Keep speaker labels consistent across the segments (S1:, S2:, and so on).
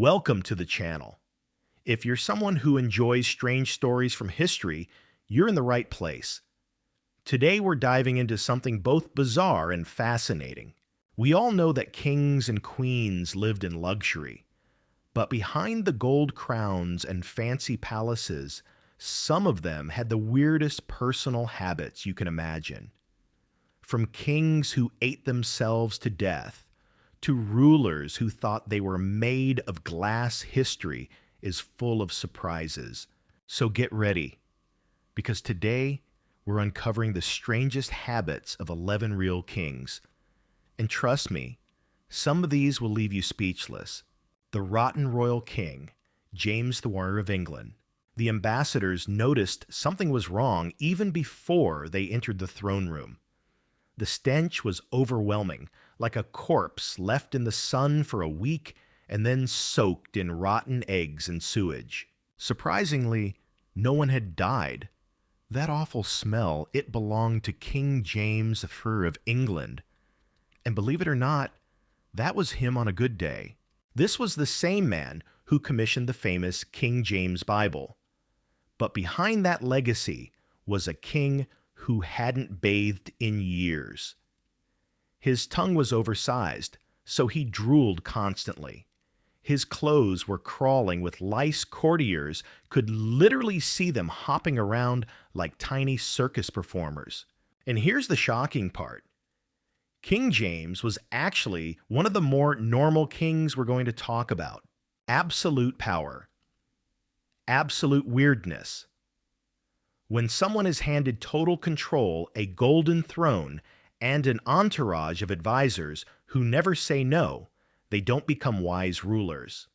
S1: Welcome to the channel. If you're someone who enjoys strange stories from history, you're in the right place. Today we're diving into something both bizarre and fascinating. We all know that kings and queens lived in luxury, but behind the gold crowns and fancy palaces, some of them had the weirdest personal habits you can imagine. From kings who ate themselves to death, to rulers who thought they were made of glass, history is full of surprises. So get ready, because today we're uncovering the strangest habits of 11 real kings. And trust me, some of these will leave you speechless. The rotten royal king, James the Warrior of England. The ambassadors noticed something was wrong even before they entered the throne room. The stench was overwhelming, like a corpse left in the sun for a week and then soaked in rotten eggs and sewage. Surprisingly, no one had died. That awful smell, it belonged to King James I of England. And believe it or not, that was him on a good day. This was the same man who commissioned the famous King James Bible. But behind that legacy was a king who hadn't bathed in years. His tongue was oversized, so he drooled constantly. His clothes were crawling with lice. Courtiers could literally see them hopping around like tiny circus performers. And here's the shocking part. King James was actually one of the more normal kings we're going to talk about. Absolute power. Absolute weirdness. When someone is handed total control, a golden throne, and an entourage of advisors who never say no, they don't become wise rulers.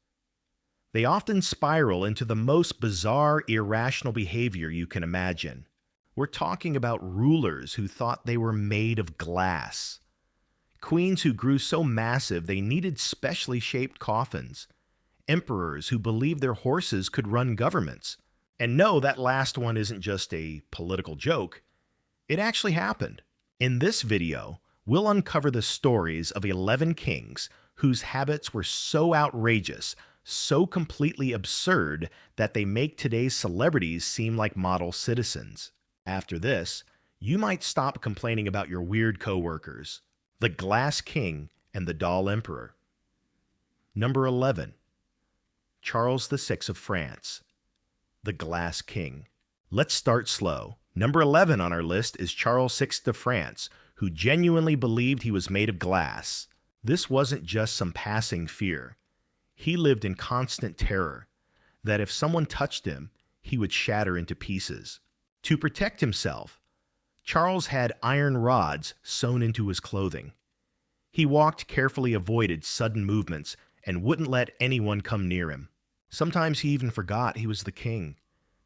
S1: They often spiral into the most bizarre, irrational behavior you can imagine. We're talking about rulers who thought they were made of glass. Queens who grew so massive they needed specially shaped coffins. Emperors who believed their horses could run governments. And no, that last one isn't just a political joke. It actually happened. In this video, we'll uncover the stories of 11 kings whose habits were so outrageous, so completely absurd, that they make today's celebrities seem like model citizens. After this, you might stop complaining about your weird coworkers. The Glass King and the Doll Emperor. Number 11. Charles VI of France. The Glass King. Let's start slow. Number 11 on our list is Charles VI of France, who genuinely believed he was made of glass. This wasn't just some passing fear. He lived in constant terror that if someone touched him, he would shatter into pieces. To protect himself, Charles had iron rods sewn into his clothing. He walked carefully, avoided sudden movements, and wouldn't let anyone come near him. Sometimes he even forgot he was the king.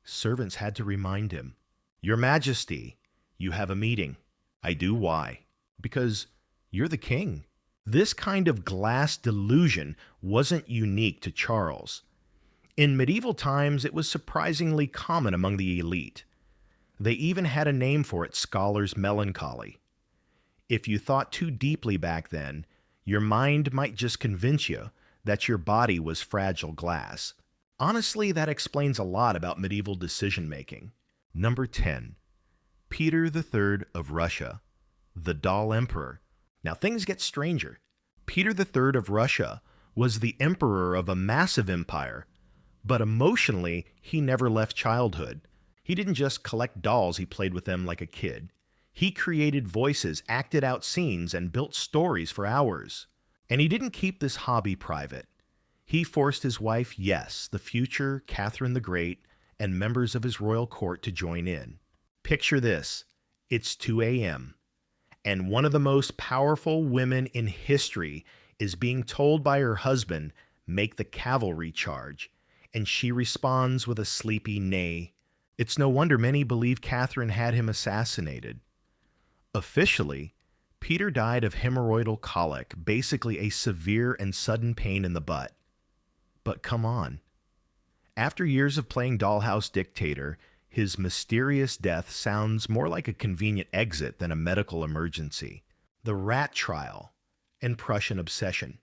S1: Servants had to remind him, "Your Majesty, you have a meeting." "I do, why?" "Because you're the king." This kind of glass delusion wasn't unique to Charles. In medieval times, it was surprisingly common among the elite. They even had a name for it, scholar's melancholy. If you thought too deeply back then, your mind might just convince you that your body was fragile glass. Honestly, that explains a lot about medieval decision-making. Number 10. Peter III of Russia, the Doll Emperor. Now things get stranger. Peter III of Russia was the emperor of a massive empire, but emotionally, he never left childhood. He didn't just collect dolls, he played with them like a kid. He created voices, acted out scenes, and built stories for hours. And he didn't keep this hobby private. He forced his wife, yes, the future Catherine the Great, and members of his royal court to join in. Picture this. It's 2 a.m., and one of the most powerful women in history is being told by her husband, "Make the cavalry charge," and she responds with a sleepy nay. It's no wonder many believe Catherine had him assassinated. Officially, Peter died of hemorrhoidal colic, basically a severe and sudden pain in the butt. But come on. After years of playing dollhouse dictator, his mysterious death sounds more like a convenient exit than a medical emergency. The rat trial and Prussian obsession.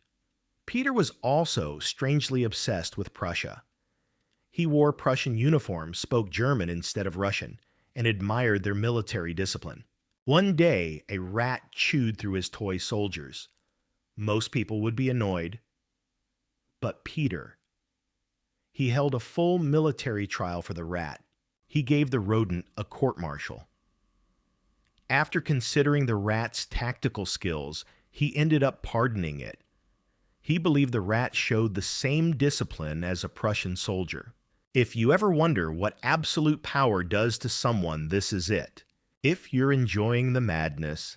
S1: Peter was also strangely obsessed with Prussia. He wore Prussian uniforms, spoke German instead of Russian, and admired their military discipline. One day, a rat chewed through his toy soldiers. Most people would be annoyed, but Peter. He held a full military trial for the rat. He gave the rodent a court-martial. After considering the rat's tactical skills, he ended up pardoning it. He believed the rat showed the same discipline as a Prussian soldier. If you ever wonder what absolute power does to someone, this is it. If you're enjoying the madness,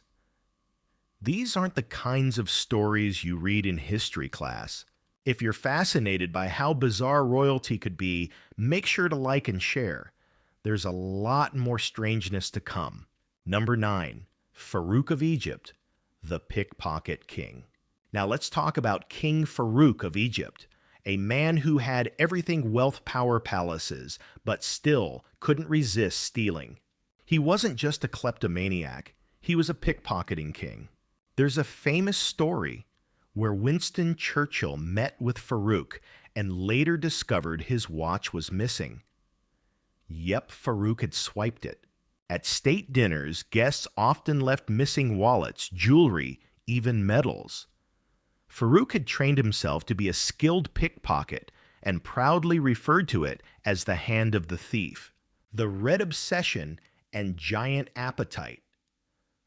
S1: these aren't the kinds of stories you read in history class. If you're fascinated by how bizarre royalty could be, make sure to like and share. There's a lot more strangeness to come. Number 9, Farouk of Egypt, the Pickpocket King. Now let's talk about King Farouk of Egypt, a man who had everything wealth power palaces, but still couldn't resist stealing. He wasn't just a kleptomaniac, he was a pickpocketing king. There's a famous story where Winston Churchill met with Farouk and later discovered his watch was missing. Yep, Farouk had swiped it. At state dinners, guests often left missing wallets, jewelry, even medals. Farouk had trained himself to be a skilled pickpocket and proudly referred to it as the hand of the thief. The red obsession and giant appetite.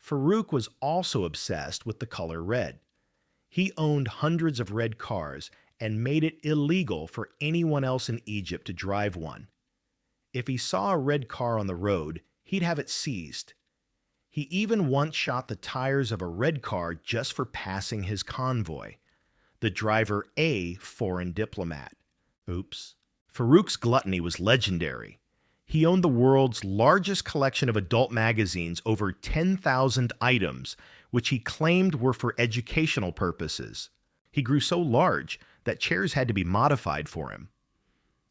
S1: Farouk was also obsessed with the color red. He owned hundreds of red cars and made it illegal for anyone else in Egypt to drive one. If he saw a red car on the road, he'd have it seized. He even once shot the tires of a red car just for passing his convoy. The driver, a foreign diplomat. Oops. Farouk's gluttony was legendary. He owned the world's largest collection of adult magazines, over 10,000 items, which he claimed were for educational purposes. He grew so large that chairs had to be modified for him.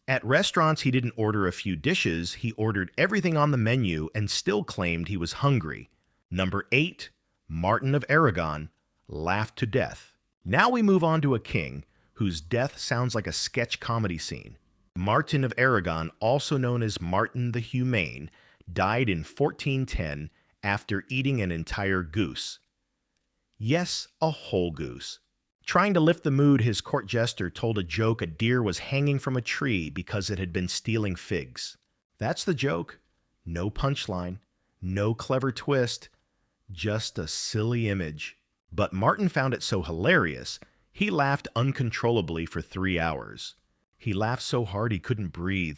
S1: At restaurants, he didn't order a few dishes, he ordered everything on the menu and still claimed he was hungry. Number 8, Martin of Aragon, laughed to death. Now we move on to a king whose death sounds like a sketch comedy scene. Martin of Aragon, also known as Martin the Humane, died in 1410 after eating an entire goose. Yes, a whole goose. Trying to lift the mood, his court jester told a joke a deer was hanging from a tree because it had been stealing figs. That's the joke. No punchline, no clever twist, just a silly image. But Martin found it so hilarious, he laughed uncontrollably for 3 hours. He laughed so hard he couldn't breathe.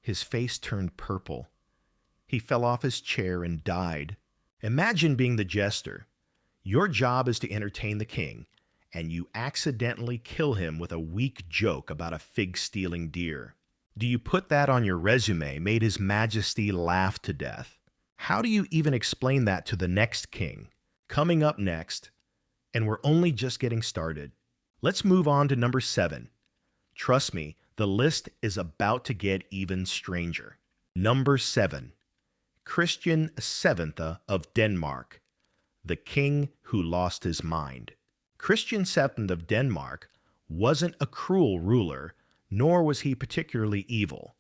S1: His face turned purple. He fell off his chair and died. Imagine being the jester. Your job is to entertain the king, and you accidentally kill him with a weak joke about a fig-stealing deer. Do you put that on your resume, made His Majesty laugh to death? How do you even explain that to the next king? Coming up next, and we're only just getting started. Let's move on to number 7. Trust me, the list is about to get even stranger. Number 7. Christian VII of Denmark, the king who lost his mind. Christian VII of Denmark wasn't a cruel ruler, nor was he particularly evil.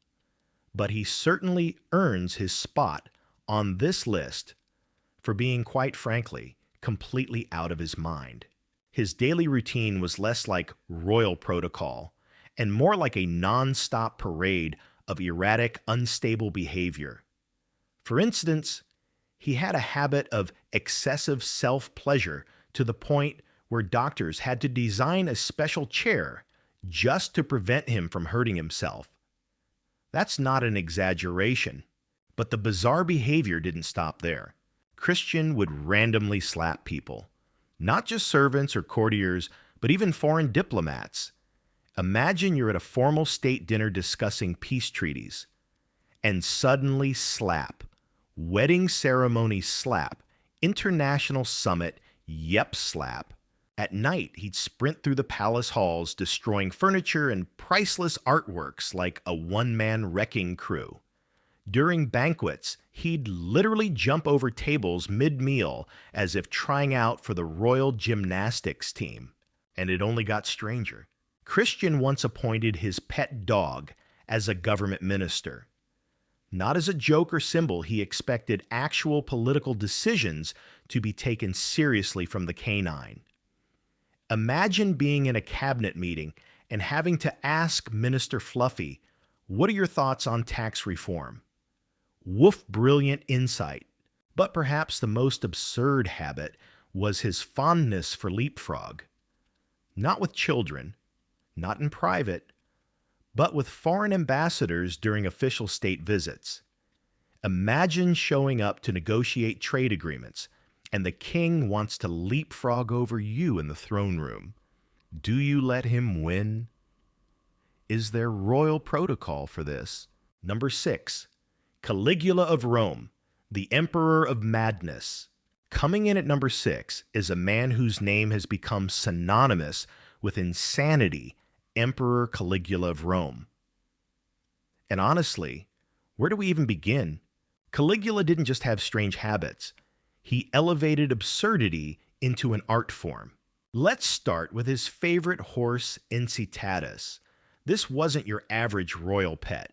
S1: But he certainly earns his spot on this list for being, quite frankly, completely out of his mind. His daily routine was less like royal protocol and more like a non-stop parade of erratic, unstable behavior. For instance, he had a habit of excessive self-pleasure to the point where doctors had to design a special chair just to prevent him from hurting himself. That's not an exaggeration, but the bizarre behavior didn't stop there. Christian would randomly slap people, not just servants or courtiers, but even foreign diplomats. Imagine you're at a formal state dinner discussing peace treaties, and suddenly slap, wedding ceremony slap, international summit, yep slap. At night, he'd sprint through the palace halls, destroying furniture and priceless artworks like a one-man wrecking crew. During banquets, he'd literally jump over tables mid-meal as if trying out for the Royal Gymnastics team. and it only got stranger. Christian once appointed his pet dog as a government minister. Not as a joke or symbol, he expected actual political decisions to be taken seriously from the canine. Imagine being in a cabinet meeting and having to ask Minister Fluffy, "What are your thoughts on tax reform?" Woof, brilliant insight. But perhaps the most absurd habit was his fondness for leapfrog. Not with children, not in private, but with foreign ambassadors during official state visits. Imagine showing up to negotiate trade agreements, and the king wants to leapfrog over you in the throne room. Do you let him win? Is there royal protocol for this? Number 6, Caligula of Rome, the Emperor of Madness. Coming in at number 6 is a man whose name has become synonymous with insanity, Emperor Caligula of Rome. And honestly, where do we even begin? Caligula didn't just have strange habits. He elevated absurdity into an art form. Let's start with his favorite horse, Incitatus. This wasn't your average royal pet.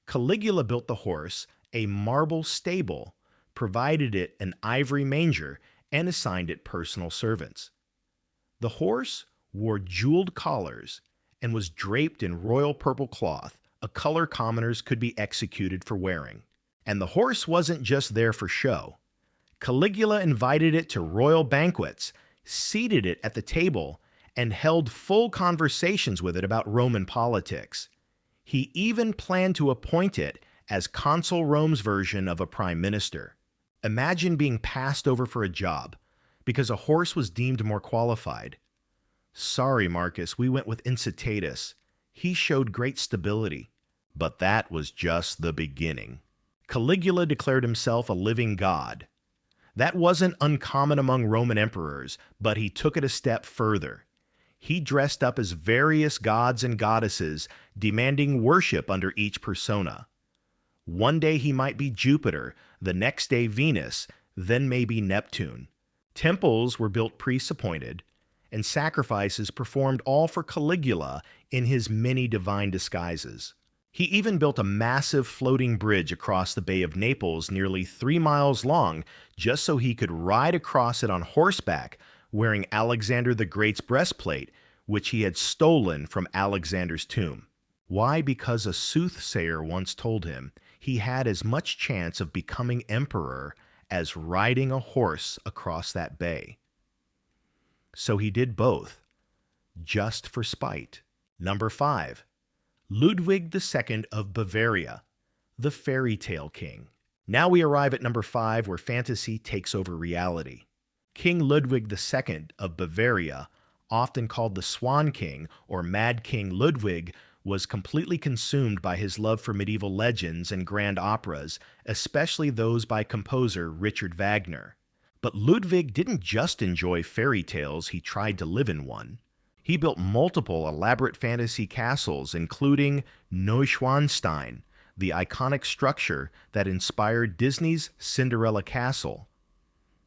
S1: Caligula built the horse a marble stable, provided it an ivory manger, and assigned it personal servants. The horse wore jeweled collars and was draped in royal purple cloth, a color commoners could be executed for wearing. And the horse wasn't just there for show. Caligula invited it to royal banquets, seated it at the table, and held full conversations with it about Roman politics. He even planned to appoint it as Consul Rome's version of a prime minister. Imagine being passed over for a job because a horse was deemed more qualified. Sorry, Marcus, we went with Incitatus. He showed great stability. But that was just the beginning. Caligula declared himself a living god. That wasn't uncommon among Roman emperors, but he took it a step further. He dressed up as various gods and goddesses, demanding worship under each persona. One day he might be Jupiter, the next day Venus, then maybe Neptune. Temples were built priest-appointed, and sacrifices performed all for Caligula in his many divine disguises. He even built a massive floating bridge across the Bay of Naples, nearly 3 miles long, just so he could ride across it on horseback, wearing Alexander the Great's breastplate, which he had stolen from Alexander's tomb. Why? Because a soothsayer once told him he had as much chance of becoming emperor as riding a horse across that bay. So he did both, just for spite. Number 5. Ludwig II of Bavaria, the fairy tale king. Now we arrive at number 5, where fantasy takes over reality. King Ludwig II of Bavaria, often called the Swan King or Mad King Ludwig, was completely consumed by his love for medieval legends and grand operas, especially those by composer Richard Wagner. But Ludwig didn't just enjoy fairy tales, he tried to live in one. He built multiple elaborate fantasy castles, including Neuschwanstein, the iconic structure that inspired Disney's Cinderella Castle.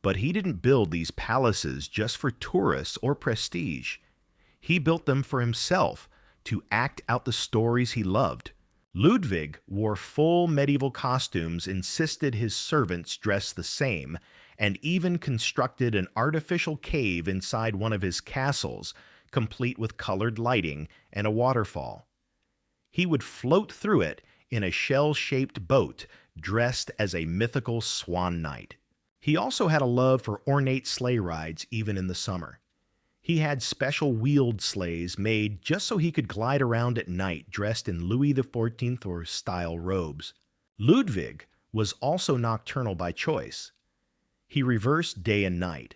S1: But he didn't build these palaces just for tourists or prestige. He built them for himself, to act out the stories he loved. Ludwig wore full medieval costumes, insisted his servants dress the same, and even constructed an artificial cave inside one of his castles, complete with colored lighting and a waterfall. He would float through it in a shell-shaped boat, dressed as a mythical swan knight. He also had a love for ornate sleigh rides, even in the summer. He had special wheeled sleighs made just so he could glide around at night dressed in Louis XIV or style robes. Ludwig was also nocturnal by choice. He reversed day and night.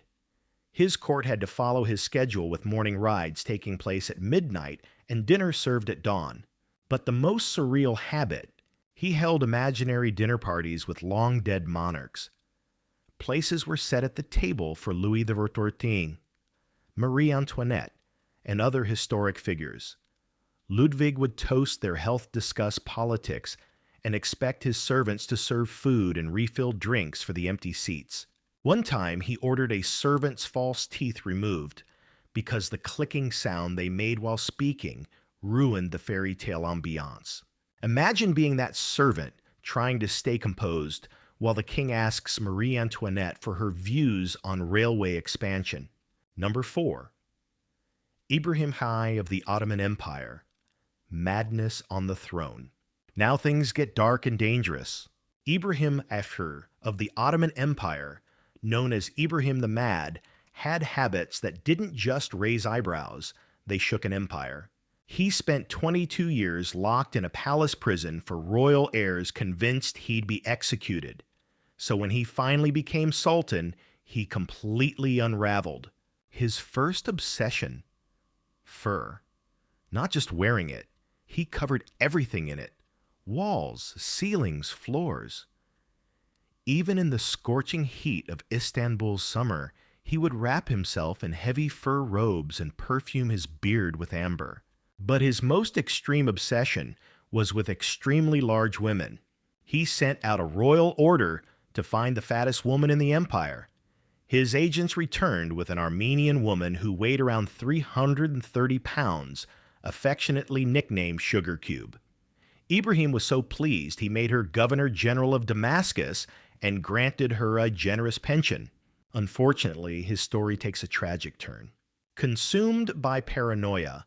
S1: His court had to follow his schedule, with morning rides taking place at midnight and dinner served at dawn. But the most surreal habit, he held imaginary dinner parties with long-dead monarchs. Places were set at the table for Louis XIV, Marie Antoinette, and other historic figures. Ludwig would toast their health, discuss politics, and expect his servants to serve food and refill drinks for the empty seats. One time, he ordered a servant's false teeth removed, because the clicking sound they made while speaking ruined the fairy tale ambiance. Imagine being that servant trying to stay composed while the king asks Marie Antoinette for her views on railway expansion. Number 4. Ibrahim I of the Ottoman Empire. Madness on the throne. Now things get dark and dangerous. Ibrahim Afur of the Ottoman Empire, known as Ibrahim the Mad, had habits that didn't just raise eyebrows, they shook an empire. He spent 22 years locked in a palace prison for royal heirs convinced he'd be executed. So when he finally became sultan, he completely unraveled. His first obsession? Fur. Not just wearing it, he covered everything in it. Walls, ceilings, floors. Even in the scorching heat of Istanbul's summer, he would wrap himself in heavy fur robes and perfume his beard with amber. But his most extreme obsession was with extremely large women. He sent out a royal order to find the fattest woman in the empire. His agents returned with an Armenian woman who weighed around 330 pounds, affectionately nicknamed Sugar Cube. Ibrahim was so pleased he made her Governor General of Damascus and granted her a generous pension. Unfortunately, his story takes a tragic turn. Consumed by paranoia,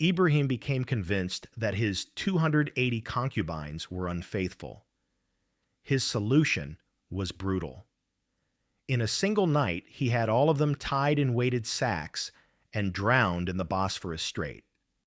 S1: Ibrahim became convinced that his 280 concubines were unfaithful. His solution was brutal. In a single night, he had all of them tied in weighted sacks and drowned in the Bosphorus Strait.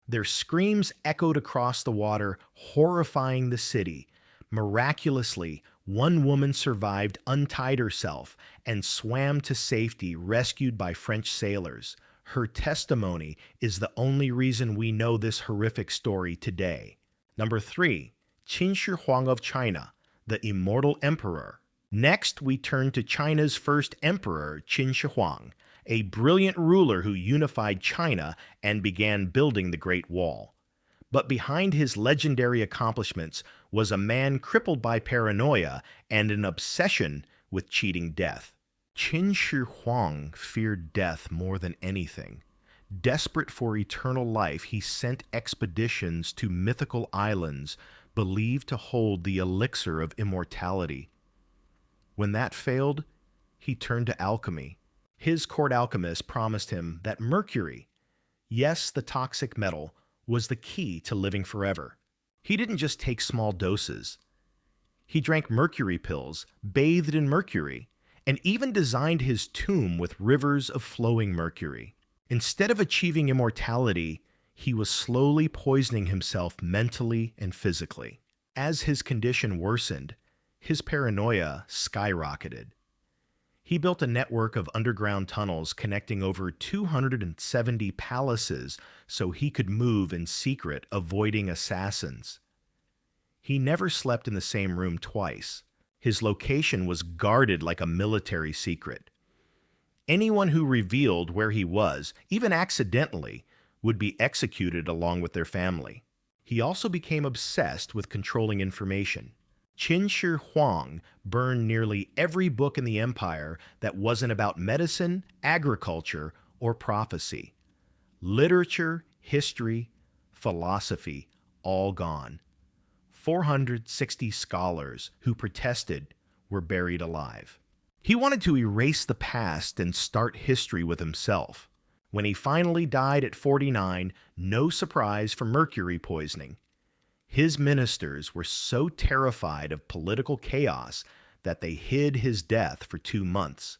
S1: Their screams echoed across the water, horrifying the city. Miraculously, one woman survived, untied herself, and swam to safety, rescued by French sailors. Her testimony is the only reason we know this horrific story today. Number 3, Qin Shi Huang of China, the immortal emperor. Next, we turn to China's first emperor, Qin Shi Huang, a brilliant ruler who unified China and began building the Great Wall. But behind his legendary accomplishments was a man crippled by paranoia and an obsession with cheating death. Qin Shi Huang feared death more than anything. Desperate for eternal life, he sent expeditions to mythical islands believed to hold the elixir of immortality. When that failed, he turned to alchemy. His court alchemist promised him that mercury, yes, the toxic metal, was the key to living forever. He didn't just take small doses. He drank mercury pills, bathed in mercury, and even designed his tomb with rivers of flowing mercury. Instead of achieving immortality, he was slowly poisoning himself mentally and physically. As his condition worsened, his paranoia skyrocketed. He built a network of underground tunnels connecting over 270 palaces so he could move in secret, avoiding assassins. He never slept in the same room twice. His location was guarded like a military secret. Anyone who revealed where he was, even accidentally, would be executed along with their family. He also became obsessed with controlling information. Qin Shi Huang burned nearly every book in the empire that wasn't about medicine, agriculture, or prophecy. Literature, history, philosophy, all gone. 460 scholars who protested were buried alive. He wanted to erase the past and start history with himself. When he finally died at 49, no surprise for mercury poisoning. His ministers were so terrified of political chaos that they hid his death for 2 months.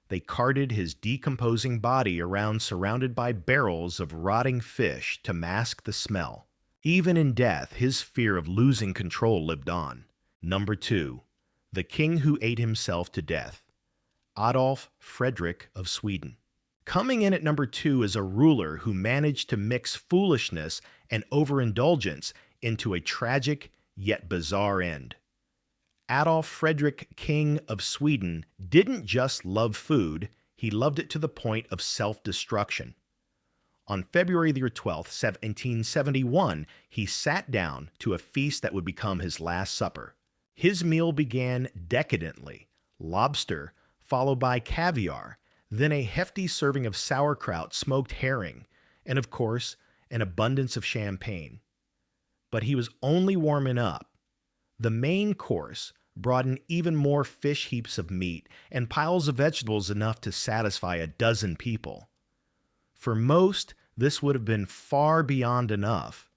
S1: They carted his decomposing body around surrounded by barrels of rotting fish to mask the smell. Even in death, his fear of losing control lived on. Number 2, the king who ate himself to death, Adolf Fredrik of Sweden. Coming in at number 2 is a ruler who managed to mix foolishness and overindulgence into a tragic yet bizarre end. Adolf Fredrik, King of Sweden, didn't just love food, he loved it to the point of self-destruction. On February 12, 1771, he sat down to a feast that would become his last supper. His meal began decadently: lobster, followed by caviar, then a hefty serving of sauerkraut, smoked herring, and of course, an abundance of champagne. But he was only warming up. The main course brought in even more fish heaps of meat and piles of vegetables enough to satisfy a dozen people. For most, this would have been far beyond enough.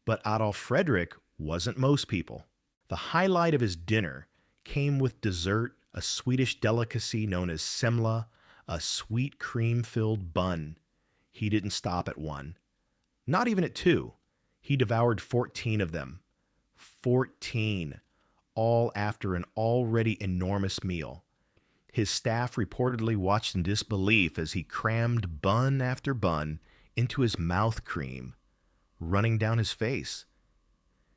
S1: But Adolf Frederick wasn't most people. The highlight of his dinner came with dessert, a Swedish delicacy known as semla, a sweet cream-filled bun. He didn't stop at one. Not even at two. He devoured 14 of them. 14, all after an already enormous meal. His staff reportedly watched in disbelief as he crammed bun after bun into his mouth cream, running down his face,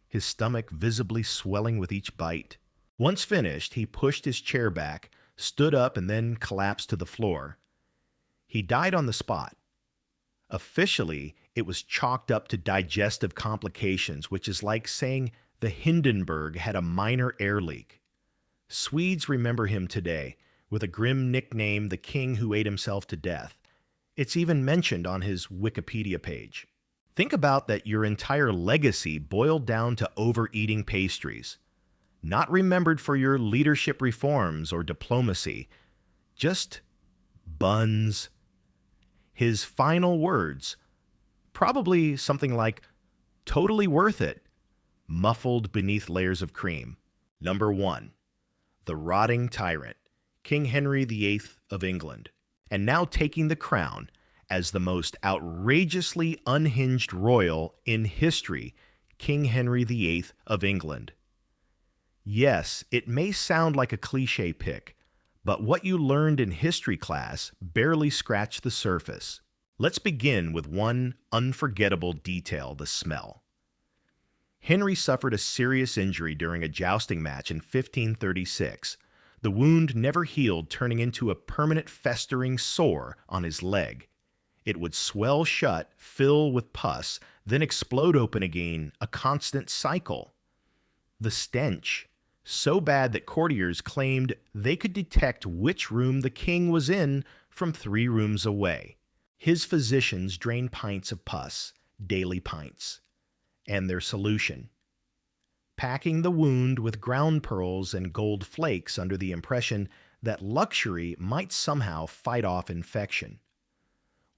S1: his stomach visibly swelling with each bite. Once finished, he pushed his chair back, stood up, and then collapsed to the floor. He died on the spot. Officially, it was chalked up to digestive complications, which is like saying the Hindenburg had a minor air leak. Swedes remember him today with a grim nickname, the king who ate himself to death. It's even mentioned on his Wikipedia page. Think about that, your entire legacy boiled down to overeating pastries. Not remembered for your leadership reforms or diplomacy, just buns. His final words, probably something like, "Totally worth it," muffled beneath layers of cream. Number 1. The rotting tyrant, King Henry VIII of England, and now taking the crown as the most outrageously unhinged royal in history, King Henry VIII of England. Yes, it may sound like a cliche pick, but what you learned in history class barely scratched the surface. Let's begin with one unforgettable detail, the smell. Henry suffered a serious injury during a jousting match in 1536. The wound never healed, turning into a permanent festering sore on his leg. It would swell shut, fill with pus, then explode open again, a constant cycle. The stench, so bad that courtiers claimed they could detect which room the king was in from 3 rooms away. His physicians drained pints of pus, daily pints, and their solution, packing the wound with ground pearls and gold flakes under the impression that luxury might somehow fight off infection.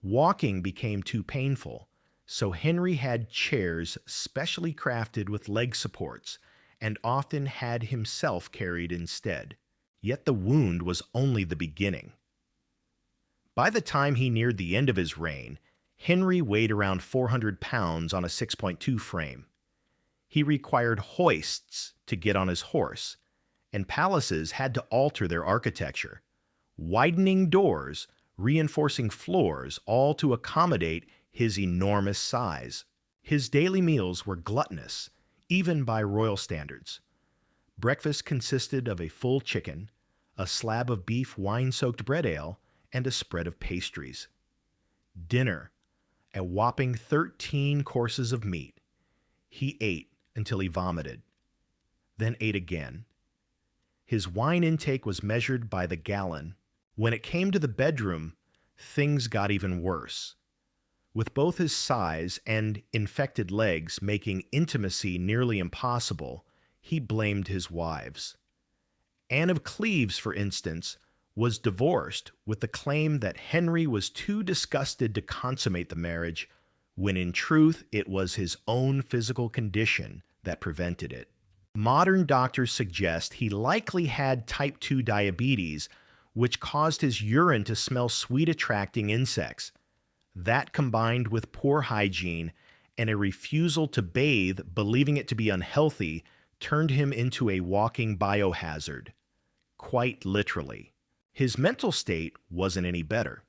S1: Walking became too painful, so Henry had chairs specially crafted with leg supports, and often had himself carried instead. Yet the wound was only the beginning. By the time he neared the end of his reign, Henry weighed around 400 pounds on a 6.2 frame. He required hoists to get on his horse, and palaces had to alter their architecture, widening doors, reinforcing floors, all to accommodate his enormous size. His daily meals were gluttonous, even by royal standards. Breakfast consisted of a full chicken, a slab of beef wine-soaked bread ale, and a spread of pastries. Dinner, a whopping 13 courses of meat. He ate until he vomited, then ate again. His wine intake was measured by the gallon. When it came to the bedroom, things got even worse. With both his size and infected legs making intimacy nearly impossible, he blamed his wives. Anne of Cleves, for instance, was divorced with the claim that Henry was too disgusted to consummate the marriage, when in truth it was his own physical condition that prevented it. Modern doctors suggest he likely had type 2 diabetes, which caused his urine to smell sweet-attracting insects. That, combined with poor hygiene and a refusal to bathe, believing it to be unhealthy, turned him into a walking biohazard. Quite literally. His mental state wasn't any better.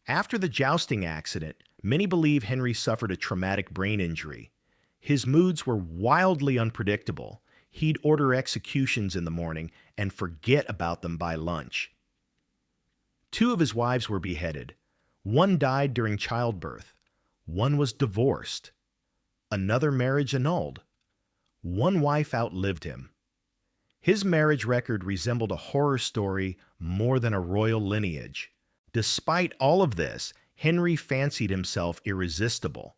S1: After the jousting accident, many believe Henry suffered a traumatic brain injury. His moods were wildly unpredictable. He'd order executions in the morning and forget about them by lunch. 2 of his wives were beheaded. 1 died during childbirth. 1 was divorced. Another marriage annulled. 1 wife outlived him. His marriage record resembled a horror story more than a royal lineage. Despite all of this, Henry fancied himself irresistible.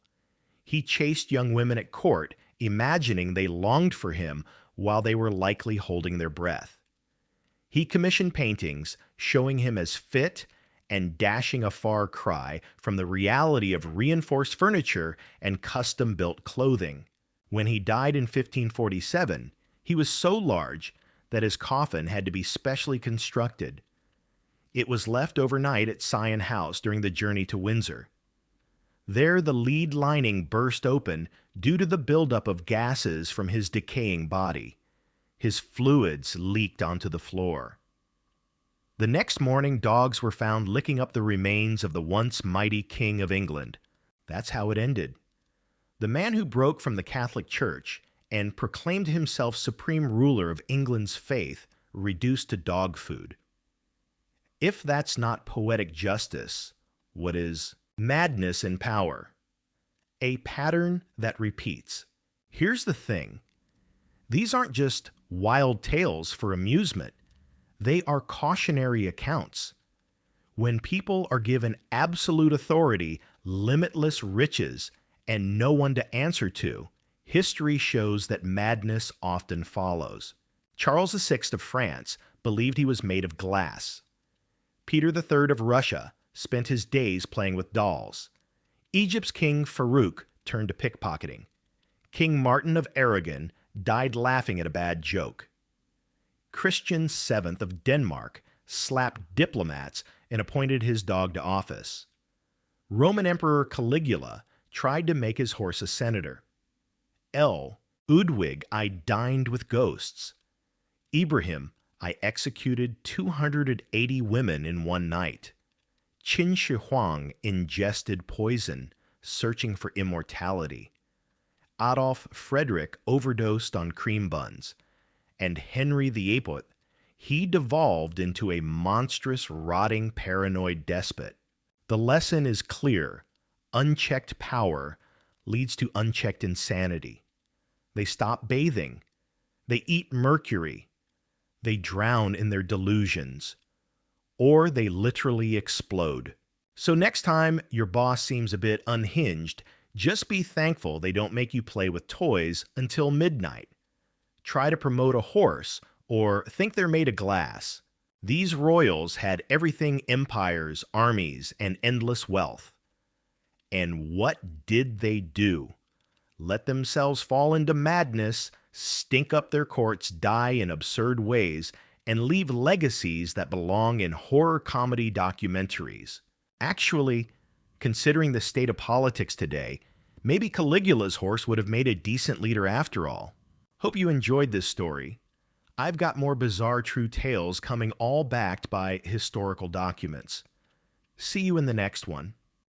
S1: He chased young women at court, imagining they longed for him while they were likely holding their breath. He commissioned paintings showing him as fit and dashing a far cry from the reality of reinforced furniture and custom-built clothing. When he died in 1547, he was so large that his coffin had to be specially constructed. It was left overnight at Sion House during the journey to Windsor. There, the lead lining burst open due to the buildup of gases from his decaying body. His fluids leaked onto the floor. The next morning, dogs were found licking up the remains of the once mighty King of England. That's how it ended. The man who broke from the Catholic Church and proclaimed himself supreme ruler of England's faith, reduced to dog food. If that's not poetic justice, what is? Madness in power. A pattern that repeats. Here's the thing. These aren't just wild tales for amusement. They are cautionary accounts. When people are given absolute authority, limitless riches, and no one to answer to, history shows that madness often follows. Charles VI of France believed he was made of glass. Peter III of Russia spent his days playing with dolls. Egypt's King Farouk turned to pickpocketing. King Martin of Aragon died laughing at a bad joke. Christian VII of Denmark slapped diplomats and appointed his dog to office. Roman Emperor Caligula tried to make his horse a senator. Udwig, I dined with ghosts. Ibrahim, I executed 280 women in one night. Qin Shi Huang ingested poison, searching for immortality. Adolf Frederick overdosed on cream buns. And Henry VIII, he devolved into a monstrous, rotting, paranoid despot. The lesson is clear. Unchecked power leads to unchecked insanity. They stop bathing. They eat mercury. They drown in their delusions. Or they literally explode. So next time your boss seems a bit unhinged, just be thankful they don't make you play with toys until midnight. Try to promote a horse or think they're made of glass. These royals had everything: empires, armies, and endless wealth. And what did they do? Let themselves fall into madness, stink up their courts, die in absurd ways, and leave legacies that belong in horror comedy documentaries. Actually, considering the state of politics today, maybe Caligula's horse would have made a decent leader after all. Hope you enjoyed this story. I've got more bizarre true tales coming, all backed by historical documents. See you in the next one.